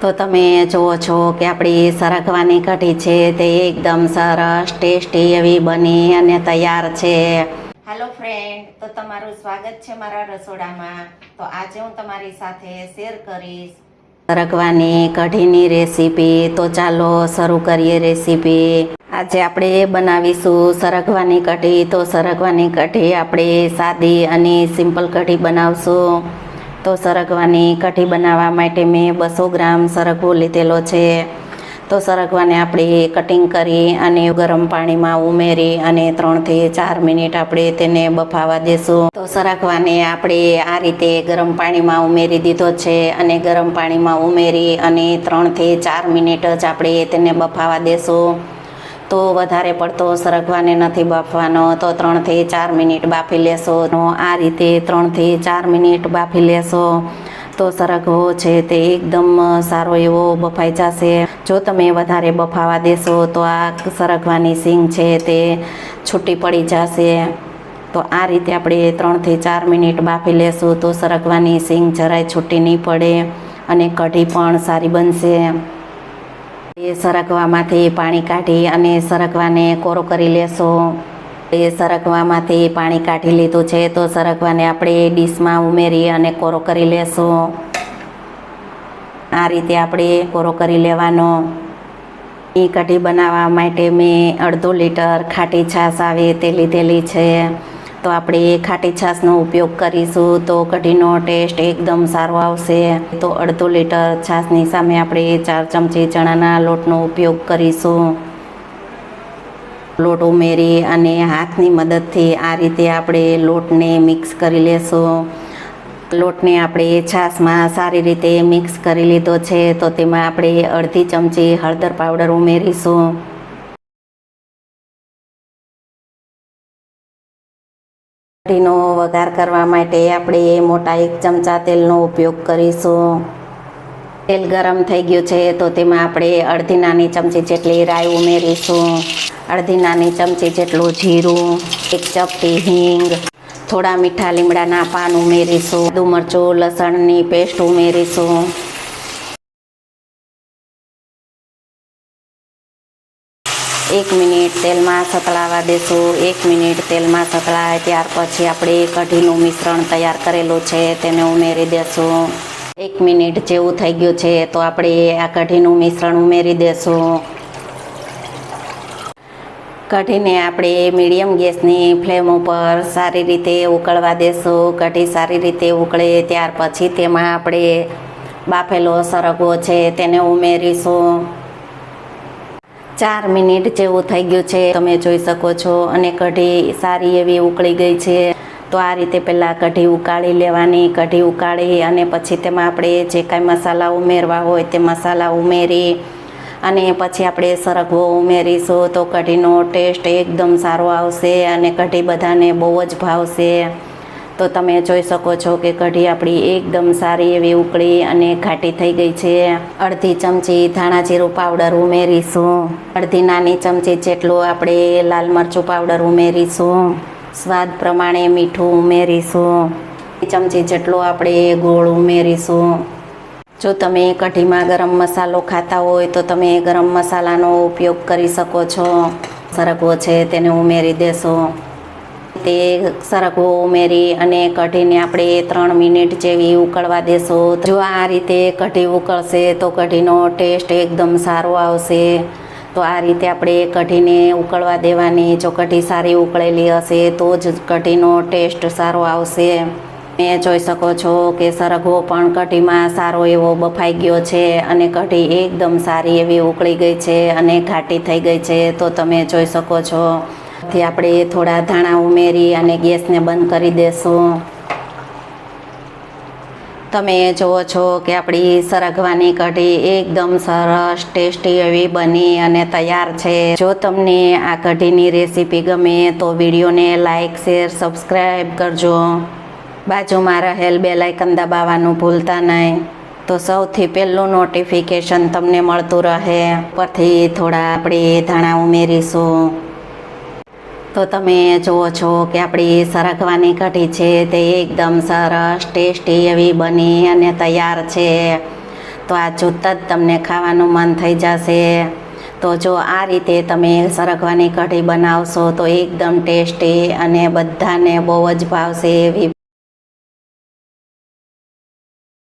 તો તમે જુઓ છો કે આપણી સરગવાની કઢી છે તે એકદમ સરસ ટેસ્ટી એવી બની અને તૈયાર છે। હેલો ફ્રેન્ડ, તો તમારું સ્વાગત છે મારા રસોડામાં। તો આજે હું તમારી સાથે શેર કરીશ સરગવાની કઢીની રેસીપી। તો ચાલો શરૂ કરીએ રેસીપી। આજે આપણે બનાવીશું સરગવાની કઢી। તો સરગવાની કઢી આપણે સાદી અને સિમ્પલ કઢી બનાવશું। તો સરગવાની કઢી બનાવવા માટે મેં 200 ગ્રામ સરગવો લીધેલો છે। તો સરગવાને આપણે કટિંગ કરી અને ગરમ પાણીમાં ઉમેરી અને 3 થી 4 મિનિટ આપણે તેને બફાવા દેશું। તો સરગવાને આપણે આ રીતે ગરમ પાણીમાં ઉમેરી દીધો છે અને ગરમ પાણીમાં ઉમેરી અને 3 થી 4 મિનિટ જ આપણે તેને બફાવા દેશું। તો વધારે પડતો સરગવાને નથી બાફવાનો, તો 3 થી 4 મિનિટ બાફી લેશો। આ રીતે 3 થી 4 મિનિટ બાફી લેશો તો સરગવો છે તે એકદમ સારો એવો બફાઈ જશે। જો તમે વધારે બફાવા દેશો તો આ સરગવાની સીંગ છે તે છૂટી પડી જશે। તો આ રીતે આપણે 3 થી 4 મિનિટ બાફી લેશું તો સરગવાની સીંગ જરાય છૂટી નહીં પડે અને કઢી પણ સારી બનશે। સરગવામાંથી પાણી કાઢી અને સરગવાને કોરો કરી લેશો। સરગવામાંથી પાણી કાઢી લીધું છે તો સરગવાને આપણે ડીશમાં ઉમેરી અને કોરો કરી લેશું। આ રીતે આપણે કોરો કરી લેવાનો। એ કઢી બનાવવા માટે મેં 1/2 લીટર ખાટી છાશ આવે તે લીધેલી છે। તો આપણે ખાટી છાશનો ઉપયોગ કરીશું તો કઢીનો ટેસ્ટ એકદમ સારો આવશે। તો 1/2 લીટર છાશની સામે આપણે 4 ચમચી ચણાના લોટનો ઉપયોગ કરીશું। લોટ ઉમેરી અને હાથની મદદથી આ રીતે આપણે લોટને મિક્સ કરી લેશું। લોટને આપણે છાશમાં સારી રીતે મિક્સ કરી લીધો છે તો તેમાં આપણે 1/2 ચમચી હળદર પાવડર ઉમેરીશું। કઢીનો વઘાર કરવા માટે આપણે મોટા 1 ચમચા તેલનો ઉપયોગ કરીશું। તેલ ગરમ થઈ ગયું છે તો તેમાં આપણે 1/2 નાની ચમચી જેટલી રાઈ ઉમેરીશું। 1/2 નાની ચમચી જેટલું જીરું, 1 ચપટી હિંગ, થોડા મીઠા લીમડાના પાન ઉમેરીશું। આદુ મરચું લસણની પેસ્ટ ઉમેરીશું। 1 મિનિટ તેલમાં સતળાવા દેશું। 1 મિનિટ તેલમાં સતળાય ત્યાર પછી આપણે કઢીનું મિશ્રણ તૈયાર કરેલું છે તેને ઉમેરી દેશું। 1 મિનિટ જેવું થઈ ગયું છે તો આપણે આ કઢીનું મિશ્રણ ઉમેરી દેશું। કઢીને આપણે મીડિયમ ગેસની ફ્લેમ ઉપર સારી રીતે ઉકળવા દેશું। કઢી સારી રીતે ઉકળે ત્યાર પછી તેમાં આપણે બાફેલો સરગવો છે તેને ઉમેરીશું। 4 મિનિટ જેવું થઈ ગયું છે તમે જોઈ શકો છો અને કઢી સારી એવી ઉકળી ગઈ છે। તો આ રીતે પહેલાં કઢી ઉકાળી લેવાની। કઢી ઉકાળી અને પછી તેમાં આપણે જે કાંઈ મસાલા ઉમેરવા હોય તે મસાલા ઉમેરી અને પછી આપણે સરગવો ઉમેરીશું તો કઢીનો ટેસ્ટ એકદમ સારો આવશે અને કઢી બધાને બહુ જ ભાવશે। તો તમે જોઈ શકો છો કે કઢી આપણી એકદમ સારી એવી ઉકળી અને ઘાટી થઈ ગઈ છે। 1/2 ચમચી ધાણા જીરું પાવડર ઉમેરીશું। 1/2 નાની ચમચી જેટલું આપણે લાલ મરચું પાવડર ઉમેરીશું। સ્વાદ પ્રમાણે મીઠું ઉમેરીશું। 1 ચમચી જેટલો આપણે ગોળ ઉમેરીશું। જો તમે કઢીમાં ગરમ મસાલો ખાતા હોય તો તમે ગરમ મસાલાનો ઉપયોગ કરી શકો છો। સરગવો છે તેને ઉમેરી દેશો। તે સરગવો ઉમેરી અને કઢીને આપણે 3 મિનિટ જેવી ઉકળવા દેશું। જો આ રીતે કઢી ઉકળશે તો કઢીનો ટેસ્ટ એકદમ સારો આવશે। તો આ રીતે આપણે કઢીને ઉકળવા દેવાની। જો કઢી સારી ઉકળેલી હશે તો જ કઢીનો ટેસ્ટ સારો આવશે। તમે જોઈ શકો છો કે સરગવો પણ કઢીમાં સારો એવો બફાઈ ગયો છે અને કઢી એકદમ સારી એવી ઉકળી ગઈ છે અને ઘાટી થઈ ગઈ છે। તો તમે જોઈ શકો છો થી આપણે થોડા ધાણા ઉમેરી અને ગેસને બંધ કરી દેશું। તમે જુઓ છો કે આપણી સરગવાની કઢી એકદમ સરસ ટેસ્ટી એવી બની અને તૈયાર છે। જો તમને આ કઢીની રેસીપી ગમે તો વિડીયોને લાઇક, શેર, સબસ્ક્રાઈબ કરજો। બાજુમાં રહેલ બેલ આઇકન દબાવવાનું ભૂલતા નહીં તો સૌથી પહેલું નોટિફિકેશન તમને મળતું રહે। ઉપરથી થોડા આપણે ધાણા ઉમેરીશું। તો તમે જુઓ છો કે આપણી સરગવાની કઢી છે તે એકદમ સરસ ટેસ્ટી એવી બની અને તૈયાર છે। તો આ જોતાં જ તમને ખાવાનું મન થઈ જશે. તો જો આ રીતે તમે સરગવાની કઢી બનાવશો તો એકદમ ટેસ્ટી અને બધાને બહુ જ ભાવશે એવી